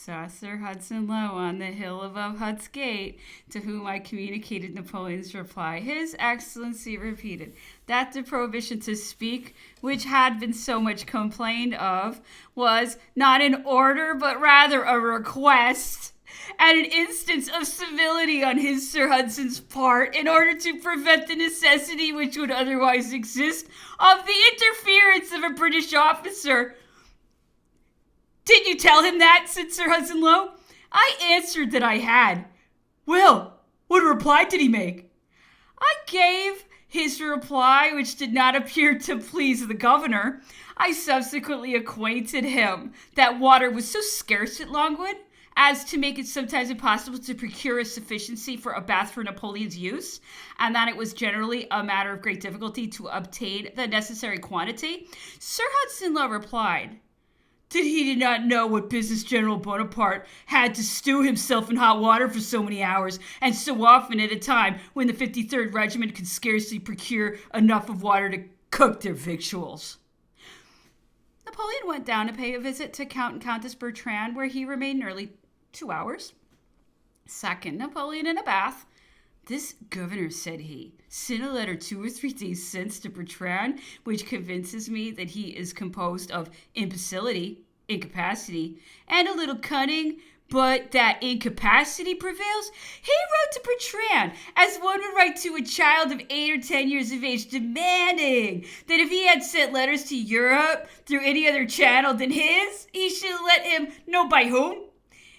saw Sir Hudson Lowe on the hill above Hutt's Gate, to whom I communicated Napoleon's reply. His Excellency repeated that the prohibition to speak, which had been so much complained of, was not an order, but rather a request, and an instance of civility on his Sir Hudson's part, in order to prevent the necessity which would otherwise exist of the interference of a British officer. Did you tell him that? Said Sir Hudson Lowe. I answered that I had. Well, what reply did he make? I gave his reply, which did not appear to please the governor. I subsequently acquainted him that water was so scarce at Longwood as to make it sometimes impossible to procure a sufficiency for a bath for Napoleon's use, and that it was generally a matter of great difficulty to obtain the necessary quantity. Sir Hudson Lowe replied, did he not know what business General Bonaparte had to stew himself in hot water for so many hours, and so often at a time when the 53rd Regiment could scarcely procure enough of water to cook their victuals? Napoleon went down to pay a visit to Count and Countess Bertrand, where he remained nearly 2 hours. Second, Napoleon in a bath. This governor, said he, sent a letter 2 or 3 days since to Bertrand, which convinces me that he is composed of imbecility, incapacity, and a little cunning, but that incapacity prevails. He wrote to Bertrand, as one would write to a child of 8 or 10 years of age, demanding that if he had sent letters to Europe through any other channel than his, he should let him know by whom.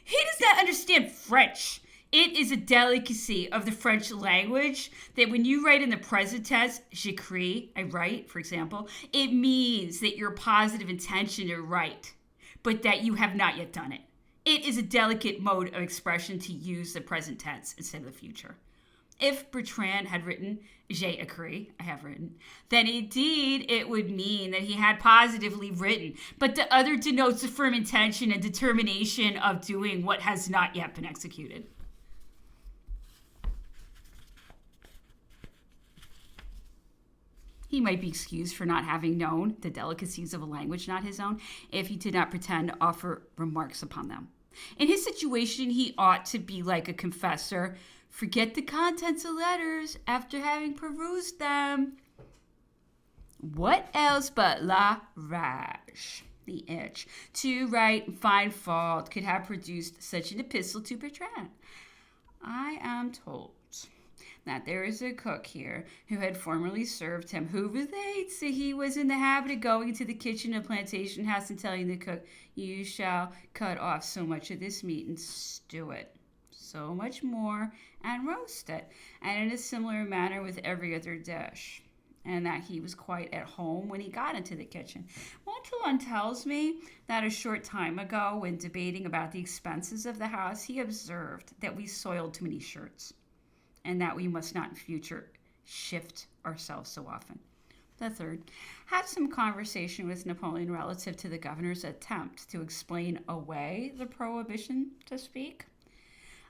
He does not understand French. It is a delicacy of the French language that when you write in the present tense, j'écris, I write, for example, it means that your positive intention to write, but that you have not yet done it. It is a delicate mode of expression to use the present tense instead of the future. If Bertrand had written, j'ai écrit, I have written, then indeed it would mean that he had positively written, but the other denotes a firm intention and determination of doing what has not yet been executed. He might be excused for not having known the delicacies of a language not his own if he did not pretend to offer remarks upon them. In his situation, he ought to be like a confessor, forget the contents of letters after having perused them. What else but la rage, the itch, to write and find fault could have produced such an epistle to Bertrand? I am told that there is a cook here who had formerly served him, who relates that he was in the habit of going into the kitchen of Plantation House and telling the cook, you shall cut off so much of this meat and stew it, so much more, and roast it, and in a similar manner with every other dish, and that he was quite at home when he got into the kitchen. Montauban tells me that a short time ago, when debating about the expenses of the house, he observed that we soiled too many shirts, and that we must not in future shift ourselves so often. The third, had some conversation with Napoleon relative to the governor's attempt to explain away the prohibition to speak.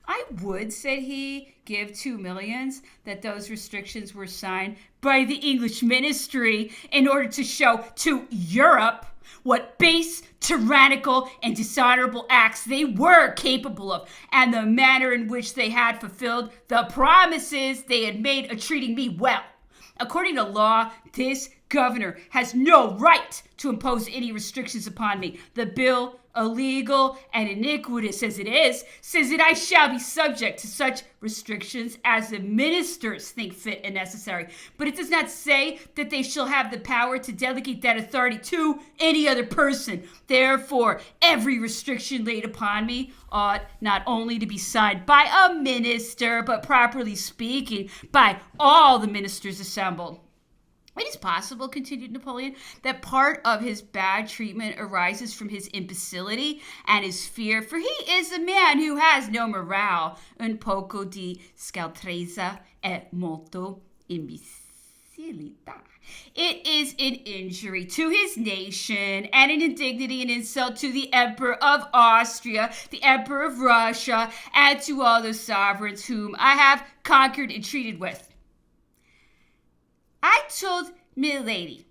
I would, said he, give 2 millions that those restrictions were signed by the English ministry in order to show to Europe what base, tyrannical, and dishonorable acts they were capable of, and the manner in which they had fulfilled the promises they had made of treating me well. According to law, this governor has no right to impose any restrictions upon me. The bill, illegal and iniquitous as it is, says that I shall be subject to such restrictions as the ministers think fit and necessary. But it does not say that they shall have the power to delegate that authority to any other person. Therefore, every restriction laid upon me ought not only to be signed by a minister, but properly speaking, by all the ministers assembled. It is possible, continued Napoleon, that part of his bad treatment arises from his imbecility and his fear, for he is a man who has no morale. Un poco di scaltrezza e molto imbecillità. It is an injury to his nation and an indignity and insult to the Emperor of Austria, the Emperor of Russia, and to all the sovereigns whom I have conquered and treated with. I told Milady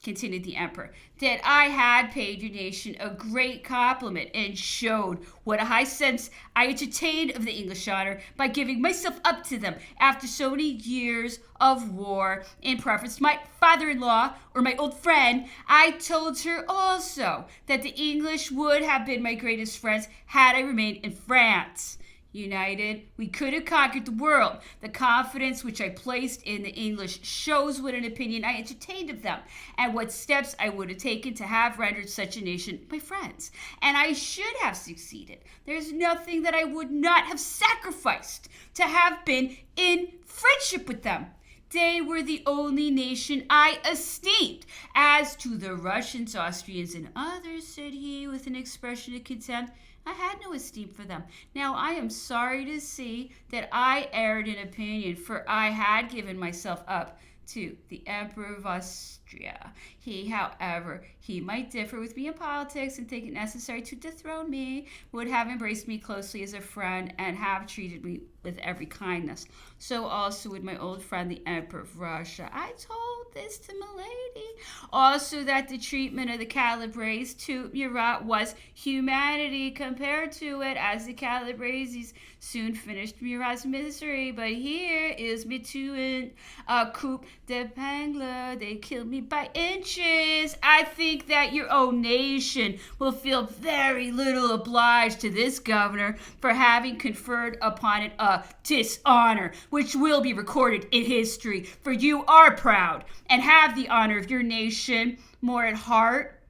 continued the emperor, that I had paid your nation a great compliment and showed what a high sense I entertained of the English honor by giving myself up to them after so many years of war in preference to my father-in-law or my old friend. I told her also that the English would have been my greatest friends had I remained in France. United, we could have conquered the world. The confidence which I placed in the English shows what an opinion I entertained of them, and what steps I would have taken to have rendered such a nation my friends. And I should have succeeded. There's nothing that I would not have sacrificed to have been in friendship with them. They were the only nation I esteemed. As to the Russians, Austrians, and others, said he with an expression of contempt, I had no esteem for them. Now I am sorry to see that I erred in opinion, for I had given myself up to the Emperor of Austria. He, however, he might differ with me in politics and think it necessary to dethrone me, would have embraced me closely as a friend and have treated me with every kindness. So also would my old friend the Emperor of Russia. I told this to milady. Also that the treatment of the Calabrese to Murat was humanity compared to it, as the Calabreses soon finished Murat's misery. But here is Mituin, a coup de peigne. They killed me by inches. I think that your own nation will feel very little obliged to this governor for having conferred upon it a dishonor, which will be recorded in history. For you are proud and have the honor of your nation more at heart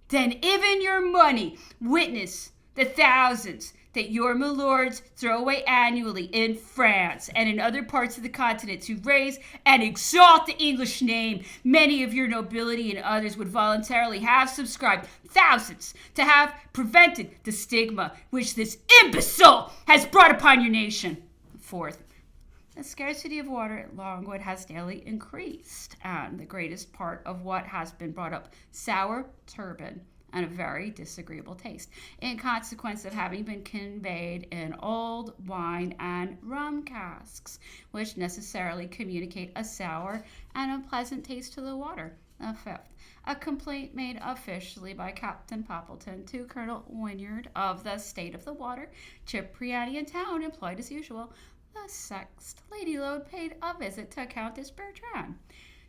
than even your money. Witness the thousands that your milords throw away annually in France and in other parts of the continent to raise and exalt the English name. Many of your nobility and others would voluntarily have subscribed thousands to have prevented the stigma which this imbecile has brought upon your nation. Fourth, the scarcity of water at Longwood has daily increased, and the greatest part of what has been brought up sour, turbid, and a very disagreeable taste, in consequence of having been conveyed in old wine and rum casks, which necessarily communicate a sour and unpleasant taste to the water. The fifth, a complaint made officially by Captain Poppleton to Colonel Wynyard of the state of the water. Cipriani in town, employed as usual. The sixth, Lady Lode paid a visit to Countess Bertrand.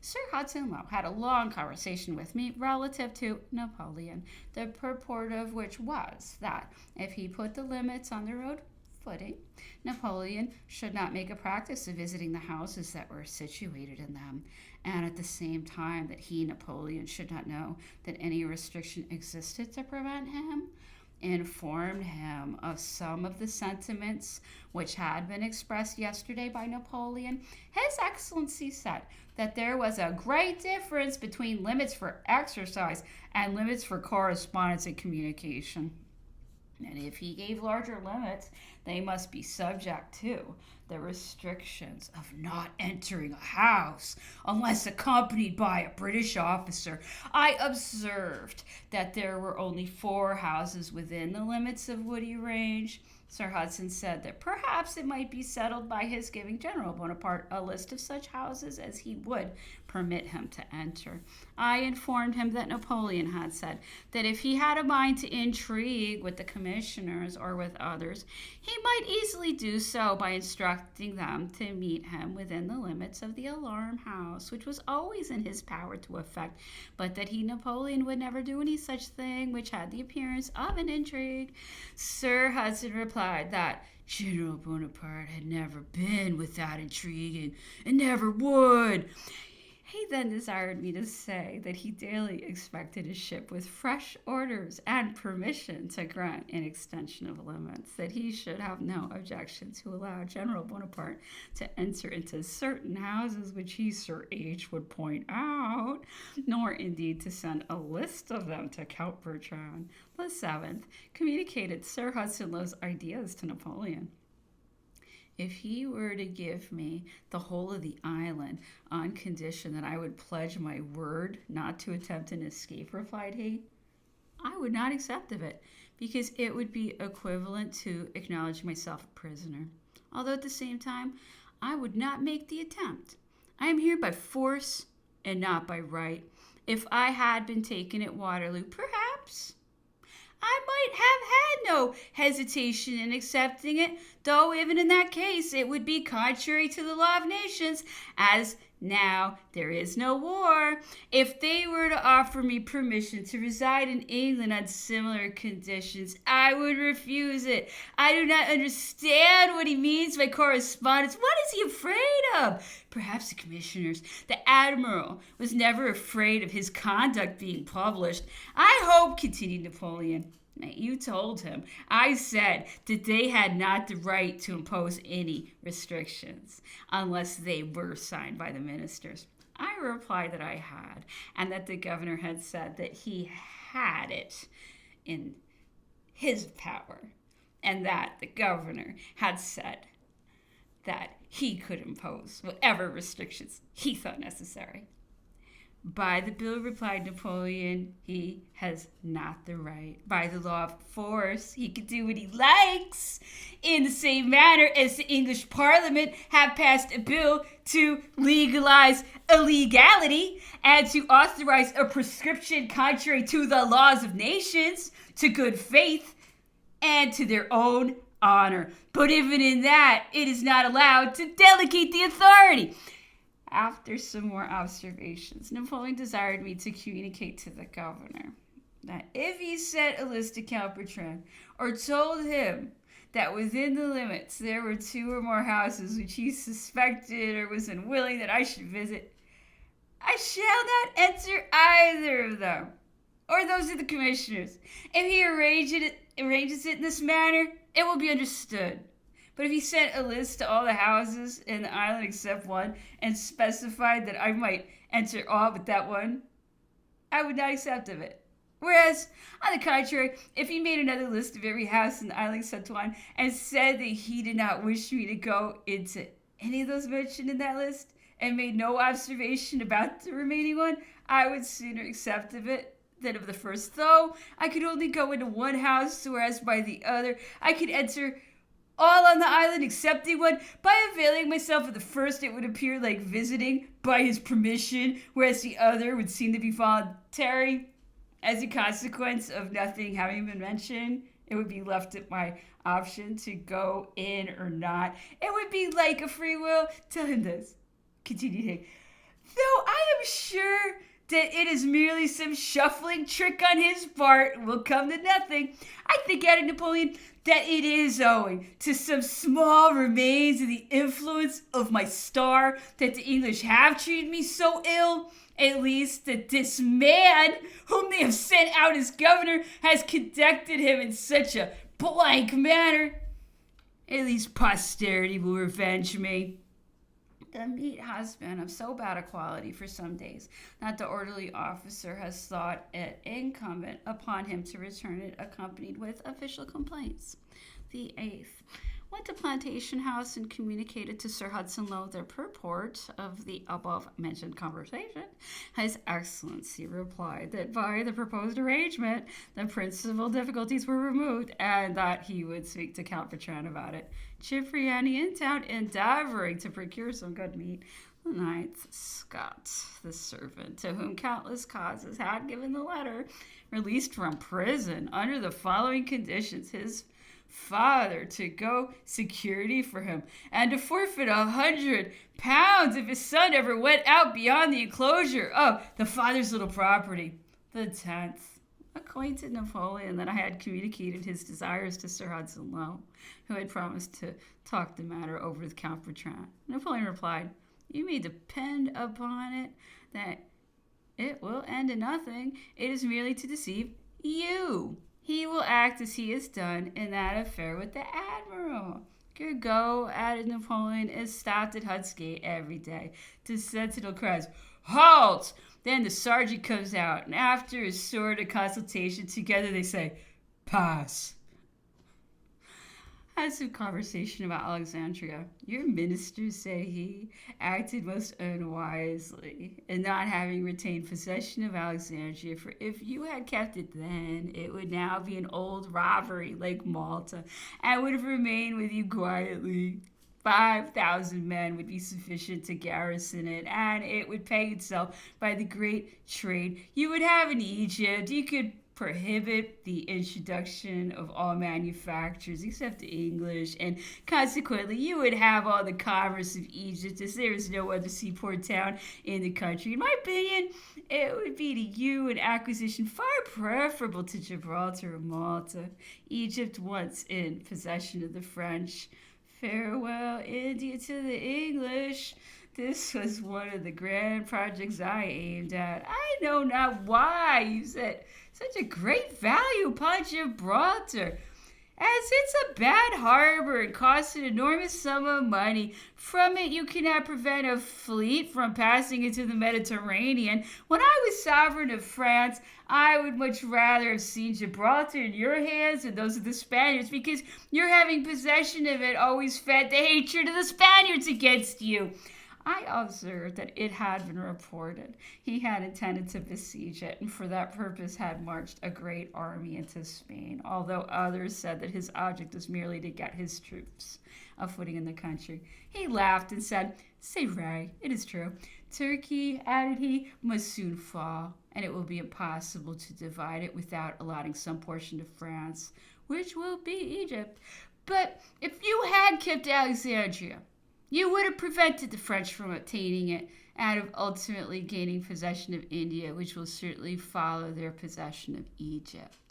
Sir Hudson Lowe had a long conversation with me relative to Napoleon, the purport of which was that if he put the limits on the road footing, Napoleon should not make a practice of visiting the houses that were situated in them, and at the same time that he, Napoleon, should not know that any restriction existed to prevent him. Informed him of some of the sentiments which had been expressed yesterday by Napoleon. His Excellency said that there was a great difference between limits for exercise and limits for correspondence and communication. And if he gave larger limits, they must be subject to the restrictions of not entering a house unless accompanied by a British officer. I observed that there were only 4 houses within the limits of Woody Range. Sir Hudson said that perhaps it might be settled by his giving General Bonaparte a list of such houses as he would permit him to enter. I informed him that Napoleon had said that if he had a mind to intrigue with the commissioners or with others, he might easily do so by instructing them to meet him within the limits of the alarm house, which was always in his power to effect, but that he, Napoleon, would never do any such thing which had the appearance of an intrigue. Sir Hudson replied that General Bonaparte had never been without intriguing and never would. He then desired me to say that he daily expected his ship with fresh orders and permission to grant an extension of limits, that he should have no objection to allow General Bonaparte to enter into certain houses which he, Sir H., would point out, nor indeed to send a list of them to Count Bertrand. The seventh communicated Sir Hudson Lowe's ideas to Napoleon. If he were to give me the whole of the island on condition that I would pledge my word not to attempt an escape, replied he, I would not accept of it, because it would be equivalent to acknowledging myself a prisoner. Although at the same time, I would not make the attempt. I am here by force and not by right, If I had been taken at Waterloo, perhaps I might have had no hesitation in accepting it, though even in that case it would be contrary to the law of nations, as now there is no war. If they were to offer me permission to reside in England on similar conditions, I would refuse it. I do not understand what he means by correspondence. What is he afraid of? Perhaps the commissioners. The admiral was never afraid of his conduct being published. I hope, continued Napoleon, you told him. I said that they had not the right to impose any restrictions unless they were signed by the ministers. I replied that I had, and that the governor had said that he had it in his power, and that the governor had said that he could impose whatever restrictions he thought necessary. By the bill, replied Napoleon, he has not the right. By the law of force, he can do what he likes. In the same manner as the English Parliament have passed a bill to legalize illegality and to authorize a prescription contrary to the laws of nations, to good faith, and to their own honor. But even in that, it is not allowed to delegate the authority. After some more observations, Napoleon desired me to communicate to the governor that if he sent a list to Count Bertrand, or told him that within the limits there were 2 or more houses which he suspected or was unwilling that I should visit, I shall not enter either of them, or those of the commissioners. If he arranges it in this manner, it will be understood. But if he sent a list to all the houses in the island except one and specified that I might enter all but that one, I would not accept of it. Whereas, on the contrary, if he made another list of every house in the island except one and said that he did not wish me to go into any of those mentioned in that list and made no observation about the remaining one, I would sooner accept of it than of the first. Though I could only go into one house, whereas by the other I could enter all on the island excepting one. By availing myself of the first, it would appear like visiting by his permission, whereas the other would seem to be voluntary. As a consequence of nothing having been mentioned, it would be left at my option to go in or not. It would be like a free will. Tell him this, continued he. Though I am sure that it is merely some shuffling trick on his part, will come to nothing. I think, added Napoleon, that it is owing to some small remains of the influence of my star that the English have treated me so ill. At least that this man, whom they have sent out as governor, has conducted him in such a blank manner. At least posterity will revenge me. The meat has been of so bad a quality for some days that the orderly officer has thought it incumbent upon him to return it accompanied with official complaints. The 8th. Went to Plantation House and communicated to Sir Hudson Lowe the purport of the above-mentioned conversation. His Excellency replied that by the proposed arrangement, the principal difficulties were removed, and that he would speak to Count Bertrand about it. Cipriani in town, endeavoring to procure some good meat. The 9th, Scott, the servant, to whom countless causes had given the letter, released from prison under the following conditions: his father to go security for him and to forfeit £100 if his son ever went out beyond the enclosure of the father's little property. The 10th, acquainted Napoleon that I had communicated his desires to Sir Hudson Lowe, who had promised to talk the matter over with Count Bertrand. Napoleon replied, "You may depend upon it that it will end in nothing. It is merely to deceive you. He will act as he has done in that affair with the admiral." Gergo, added Napoleon, is stopped at Hut's Gate every day. The sentinel cries, "Halt!" Then the sergeant comes out, and after a sort of consultation together, they say, "Pass." Had some conversation about Alexandria. Your ministers, say he, acted most unwisely in not having retained possession of Alexandria, for if you had kept it then, it would now be an old robbery like Malta, and would have remained with you quietly. 5,000 men would be sufficient to garrison it, and it would pay itself by the great trade you would have in Egypt. You could prohibit the introduction of all manufactures except English, and consequently you would have all the commerce of Egypt, as there is no other seaport town in the country. In my opinion, it would be to you an acquisition far preferable to Gibraltar or Malta. Egypt once in possession of the French. Farewell, India, to the English. This was one of the grand projects I aimed at. I know not why you set such a great value upon Gibraltar, as it's a bad harbor and costs an enormous sum of money. From it you cannot prevent a fleet from passing into the Mediterranean. When I was sovereign of France, I would much rather have seen Gibraltar in your hands than those of the Spaniards, because your having possession of it always fed the hatred of the Spaniards against you. I observed that it had been reported he had intended to besiege it, and for that purpose had marched a great army into Spain, although others said that his object was merely to get his troops a footing in the country. He laughed and said, "C'est vrai, it is true. Turkey," added he, "must soon fall, and it will be impossible to divide it without allotting some portion to France, which will be Egypt. But if you had kept Alexandria, you would have prevented the French from obtaining it, and of ultimately gaining possession of India, which will certainly follow their possession of Egypt."